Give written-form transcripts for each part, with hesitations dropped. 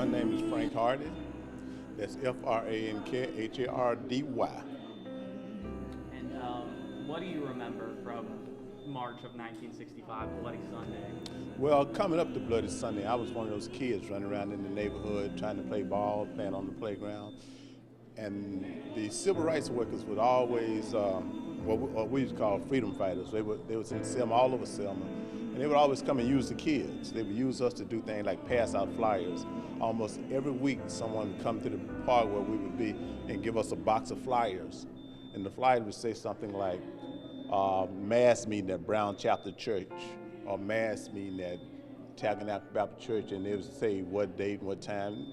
name is Frank Hardy. That's Frankhary. And what do you remember from March of 1965, Bloody Sunday? Well, coming up to Bloody Sunday, I was one of those kids running around in the neighborhood trying to play ball, playing on the playground. And the civil rights workers would always, what we used to call freedom fighters, they was in Selma, all over Selma, and they would always come and use the kids. They would use us to do things like pass out flyers. Almost every week, someone would come to the park where we would be and give us a box of flyers. And the flyer would say something like, mass meeting at Brown Chapter Church, or mass meeting at Tabernacle Baptist Church, and they would say what date and what time.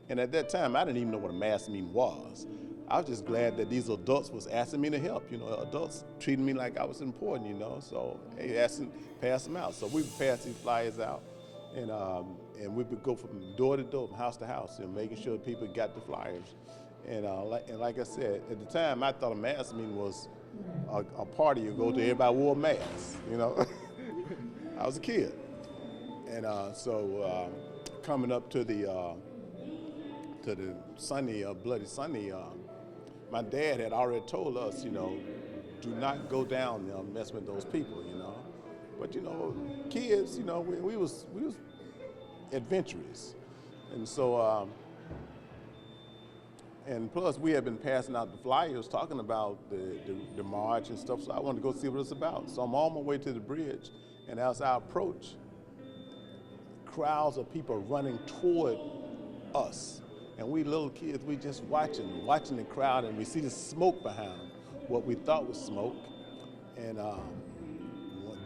And at that time, I didn't even know what a mass meeting was. I was just glad that these adults was asking me to help. You know, adults treating me like I was important, you know, so they asking, pass them out. So we would pass these flyers out, and we would go from door to door, from house to house, and making sure people got the flyers. And like I said, at the time, I thought a mass meeting was a party you go to, everybody wore a mask, you know. I was a kid. And so coming up to the Sunday, Bloody Sunday, my dad had already told us, you know, do not go down there and mess with those people, you know. But you know, kids, you know, we was adventurous, and so and plus we had been passing out the flyers talking about the march and stuff. So I wanted to go see what it's about. So I'm on my way to the bridge, and as I approach, crowds of people running toward us. And we little kids, we just watching the crowd, and we see the smoke behind what we thought was smoke. And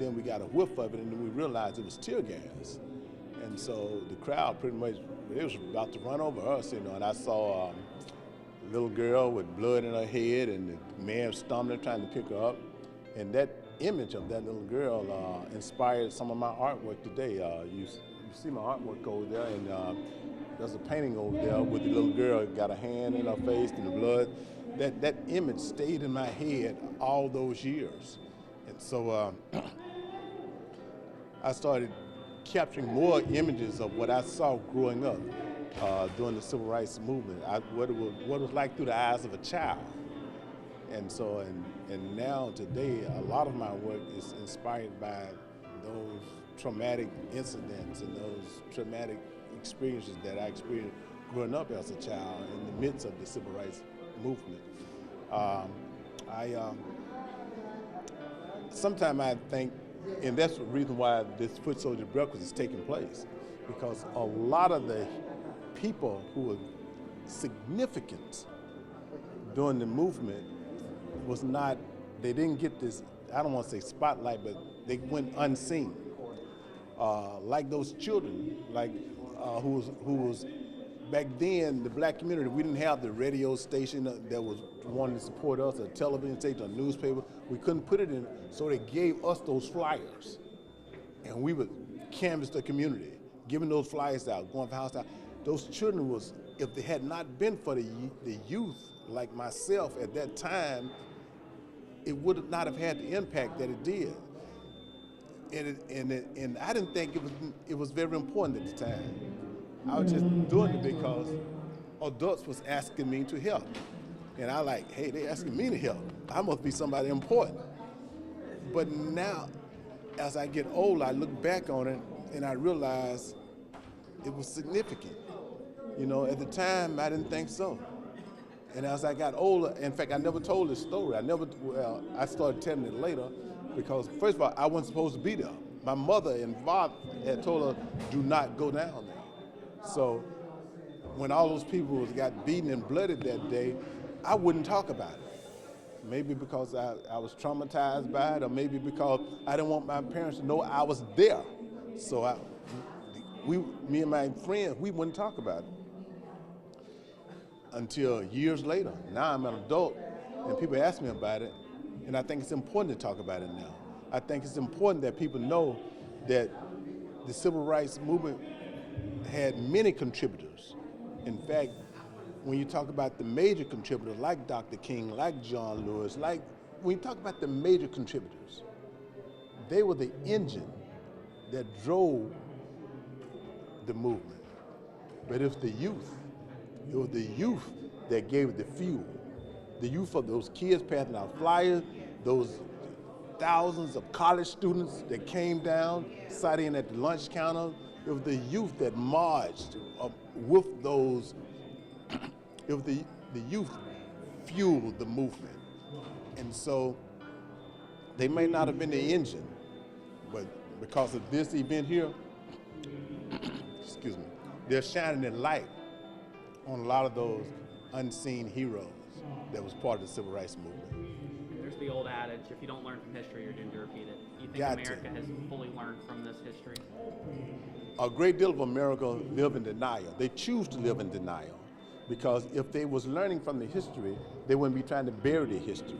then we got a whiff of it, and then we realized it was tear gas. And so the crowd pretty much, it was about to run over us, you know, and I saw a little girl with blood in her head, and the man stumbling, trying to pick her up. And that image of that little girl inspired some of my artwork today. You see my artwork over there, and there's a painting over there with the little girl, got a hand in her face and the blood. That image stayed in my head all those years. And so I started capturing more images of what I saw growing up during the civil rights movement, what it was like through the eyes of a child. And so, and now today, a lot of my work is inspired by those traumatic incidents and those traumatic experiences that I experienced growing up as a child in the midst of the civil rights movement. Sometimes I think, and that's the reason why this foot soldier breakfast is taking place, because a lot of the people who were significant during the movement they didn't get this, I don't want to say spotlight, but they went unseen. Like those children, like who was back then, the black community, we didn't have the radio station that was wanting to support us, a television station, a newspaper. We couldn't put it in, so they gave us those flyers. And we would canvass the community, giving those flyers out, going from house to house. Those children was, if they had not been for the youth like myself at that time, it would not have had the impact that it did. And I didn't think it was very important at the time. I was just doing it because adults was asking me to help. And I like, hey, they asking me to help. I must be somebody important. But now, as I get older, I look back on it and I realize it was significant. You know, at the time, I didn't think so. And as I got older, in fact, I never told this story. I started telling it later because, first of all, I wasn't supposed to be there. My mother and father had told her, do not go down there. So when all those people got beaten and blooded that day, I wouldn't talk about it. Maybe because I was traumatized by it, or maybe because I didn't want my parents to know I was there. So me and my friends, we wouldn't talk about it. Until years later. Now I'm an adult, and people ask me about it, and I think it's important to talk about it now. I think it's important that people know that the civil rights movement had many contributors. In fact, when you talk about the major contributors like Dr. King, like John Lewis, when you talk about the major contributors, they were the engine that drove the movement. But it was the youth that gave it the fuel. The youth of those kids passing out flyers, those thousands of college students that came down, sat in at the lunch counter. It was the youth that marched with those. It was the youth fueled the movement. And so they may not have been the engine, but because of this event here, excuse me, they're shining a light on a lot of those unseen heroes that was part of the civil rights movement. There's the old adage, if you don't learn from history, you're doomed to repeat it. Do you think Got America to. has fully learned from this history? A great deal of America live in denial. They choose to live in denial because if they was learning from the history, they wouldn't be trying to bury the history.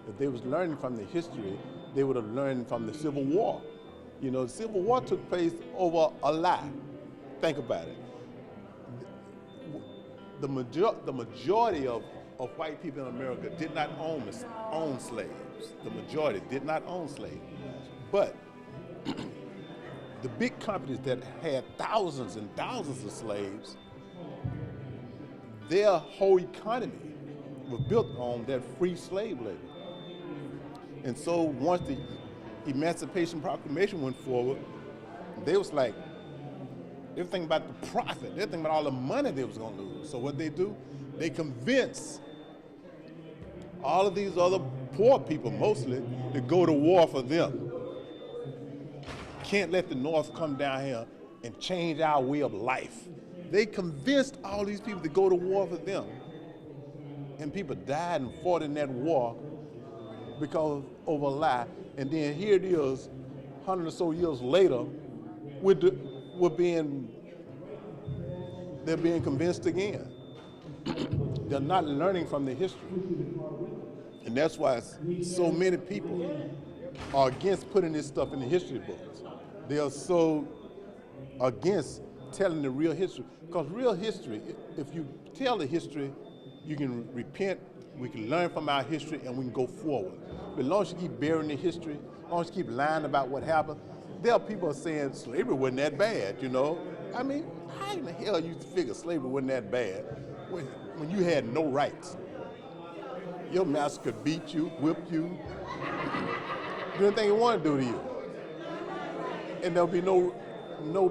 If they was learning from the history, they would have learned from the Civil War. You know, the Civil War took place over a lie. Think about it. The majority of white people in America did not own slaves. The majority did not own slaves. But the big companies that had thousands and thousands of slaves, their whole economy was built on that free slave labor. And so once the Emancipation Proclamation went forward, they was like, they were thinking about the profit. They were thinking about all the money they was going to lose. So what they do, they convince all of these other poor people mostly to go to war for them. Can't let the North come down here and change our way of life. They convinced all these people to go to war for them. And people died and fought in that war because of a lie. And then here it is, 100 or so years later, they're being convinced again. They're not learning from the history. And that's why so many people are against putting this stuff in the history books. They are so against telling the real history. Because real history, if you tell the history, you can repent, we can learn from our history, and we can go forward. But as long as you keep burying the history, as long as you keep lying about what happened, there are people saying slavery wasn't that bad, you know? I mean, how in the hell you figure slavery wasn't that bad when you had no rights? Your master could beat you, whip you, do anything he wanted to do to you. And there'll be no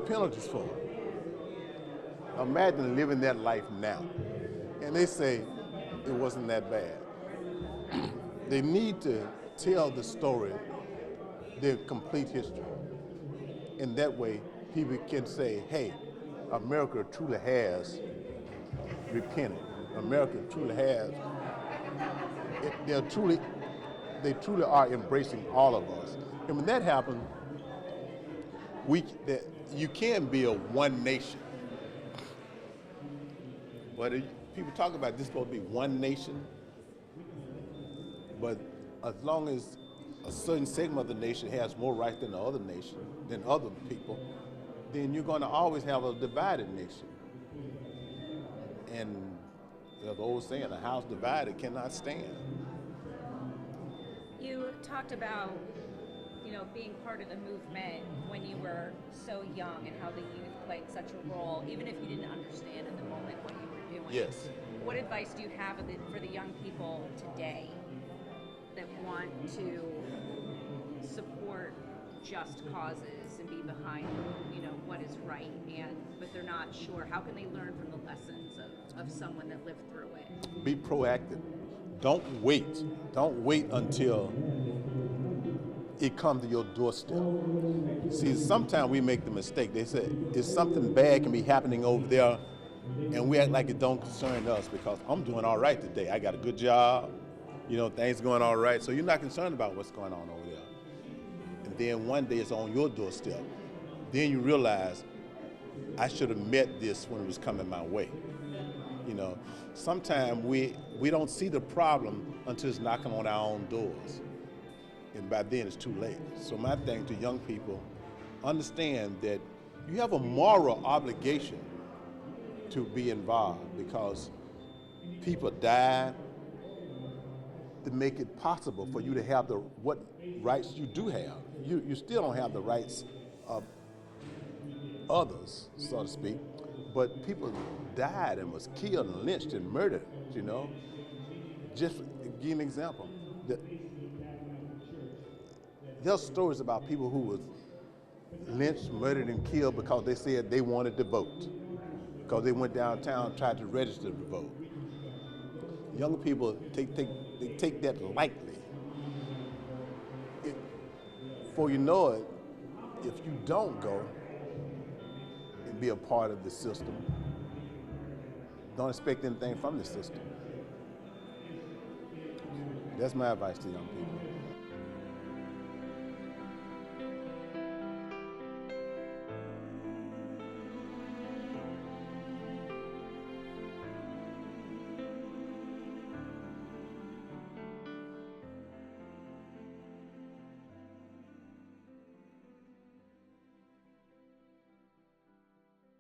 penalties for it. Imagine living that life now. And they say it wasn't that bad. They need to tell the story, their complete history. And that way, people can say, hey, America truly has repented. America truly has. They truly are embracing all of us. And when that happens, you can build one nation. But people talk about this supposed to be one nation. But as long as a certain segment of the nation has more rights than the other nation, than other people, then you're going to always have a divided nation. And the old saying, a house divided cannot stand. You talked about, being part of the movement when you were so young and how the youth played such a role, even if you didn't understand in the moment what you were doing. Yes. What advice do you have for the young people today that want to support just causes and be behind, what is right, but they're not sure? How can they learn from the lessons of someone that lived through it? Be proactive. Don't wait. Don't wait until it comes to your doorstep. See, sometimes we make the mistake. They say, if something bad can be happening over there, and we act like it don't concern us because I'm doing all right today. I got a good job, things going all right. So you're not concerned about what's going on over there. And then one day it's on your doorstep. Then you realize, I should have met this when it was coming my way. Sometimes we don't see the problem until it's knocking on our own doors. And by then it's too late. So my thing to young people, understand that you have a moral obligation to be involved because people died to make it possible for you to have what rights you do have. You still don't have the rights of others, so to speak, But people died and was killed and lynched and murdered, you know. Just to give you an example. There's stories about people who was lynched, murdered, and killed because they said they wanted to vote, because they went downtown and tried to register to vote. Young people take that lightly. Before you know it, if you don't go and be a part of the system, don't expect anything from the system. That's my advice to young people.